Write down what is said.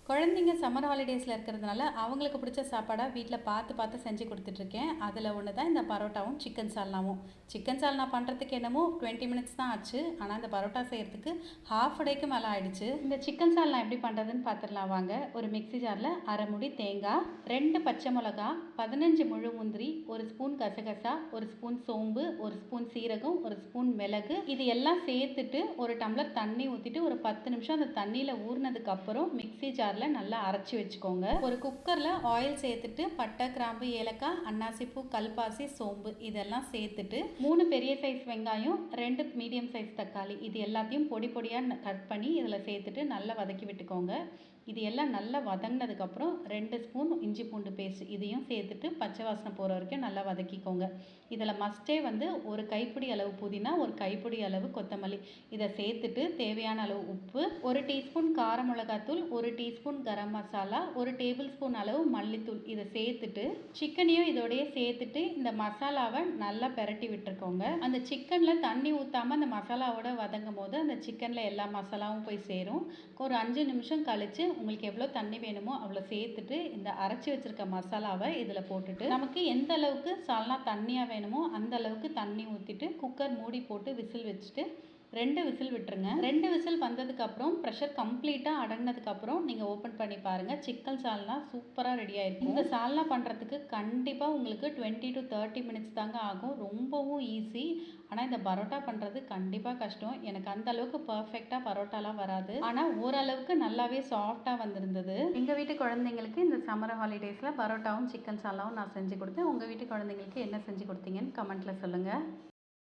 குழந்தைங்க சம்மர் ஹாலிடேஸில் இருக்கிறதுனால அவங்களுக்கு பிடிச்ச சாப்பாடாக வீட்டில் பார்த்து பார்த்து செஞ்சு கொடுத்துட்ருக்கேன். அதில் ஒன்று தான் இந்த பரோட்டாவும் சிக்கன் சால்னாவும். சிக்கன் சால்னா பண்ணுறதுக்கு என்னமோ 20 மினிட்ஸ் தான் ஆச்சு. ஆனால் இந்த பரோட்டா செய்கிறதுக்கு ஹாஃப் டேக்கு மேலே ஆயிடுச்சு. இந்த சிக்கன் சால்னா எப்படி பண்ணுறதுன்னு பார்த்துடலாம் வாங்க. ஒரு மிக்ஸி ஜாரில் அரை முடி தேங்காய், 2 பச்சை மிளகா, 15 முழு முந்திரி, ஒரு ஸ்பூன் கசகசா, ஒரு ஸ்பூன் சோம்பு, ஒரு ஸ்பூன் சீரகம், ஒரு ஸ்பூன் மிளகு, இது எல்லாம் சேர்த்துட்டு ஒரு டம்ளர் தண்ணி ஊற்றிட்டு ஒரு 10 நிமிஷம் அந்த தண்ணியில் ஊறினதுக்கப்புறம் மிக்ஸி ஜார் நல்லா அரைச்சி வச்சுக்கோங்க. ஒரு குக்கர்ல ஆயில் சேர்த்துட்டு பட்டை, கிராம்பு, ஏலக்காய், அன்னாசிப்பூ, கல்பாசி, சோம்பு இதெல்லாம் சேர்த்துட்டு 3 பெரிய சைஸ் வெங்காயம், 2 மீடியம் சைஸ் தக்காளி இது எல்லாத்தையும் பொடி பொடியா கட் பண்ணி இதுல சேர்த்துட்டு நல்லா வதக்கி விட்டுக்கோங்க. இது எல்லாம் நல்லா வதங்கினதுக்கப்புறம் 2 ஸ்பூன் இஞ்சி பூண்டு பேஸ்ட் இதையும் சேர்த்துட்டு பச்சை வாசனை போகிற வரைக்கும் நல்லா வதக்கிக்கோங்க. இதில் மஸ்ட்டே ஒரு கைப்பிடி அளவு புதினா, ஒரு கைப்பிடி அளவு கொத்தமல்லி இதை சேர்த்துட்டு தேவையான அளவு உப்பு, 1 டீஸ்பூன் கார மிளகாத்தூள், 1 teaspoon garam masala, 1 table spoon அளவு மல்லித்தூள் இதை சேர்த்துட்டு சிக்கனையும் இதோடய சேர்த்துட்டு இந்த மசாலாவை நல்லா பெரட்டி விட்டுருக்கோங்க. அந்த சிக்கனில் தண்ணி ஊற்றாமல் அந்த மசாலாவோட வதங்கும் போது அந்த சிக்கனில் எல்லா மசாலாவும் போய் சேரும். ஒரு 5 நிமிஷம் கழித்து உங்களுக்கு எவ்வளோ தண்ணி வேணுமோ அவ்வளோ சேர்த்துட்டு இந்த அரைச்சி வச்சுருக்க மசாலாவை இதில் போட்டுட்டு நமக்கு எந்த அளவுக்கு சால்னா தண்ணியாக வேணுமோ அந்த அளவுக்கு தண்ணி ஊற்றிட்டு குக்கர் மூடி போட்டு விசில் வச்சுட்டு 2 விசில் விட்டுருங்க. 2 விசில் வந்ததுக்கப்புறம் ப்ரெஷர் கம்ப்ளீட்டாக அடங்கினதுக்கப்புறம் நீங்கள் ஓப்பன் பண்ணி பாருங்கள். சிக்கன் சால்னா சூப்பராக ரெடி ஆகிருக்கும். இந்த சால்னா பண்ணுறதுக்கு கண்டிப்பாக உங்களுக்கு 20 to 30 மினிட்ஸ் தாங்க ஆகும். ரொம்பவும் ஈஸி. ஆனால் இந்த பரோட்டா பண்ணுறது கண்டிப்பாக கஷ்டம். எனக்கு அந்த அளவுக்கு பர்ஃபெக்டாக பரோட்டாலாம் வராது. ஆனால் ஓரளவுக்கு நல்லாவே சாஃப்டாக வந்திருந்தது. எங்கள் வீட்டு குழந்தைங்களுக்கு இந்த சம்மர் ஹாலிடேஸில் பரோட்டாவும் சிக்கன் சால்னாவும் நான் செஞ்சு கொடுத்தேன். உங்கள் வீட்டு குழந்தைங்களுக்கு என்ன செஞ்சு கொடுத்தீங்கன்னு கமெண்ட்டில் சொல்லுங்கள்.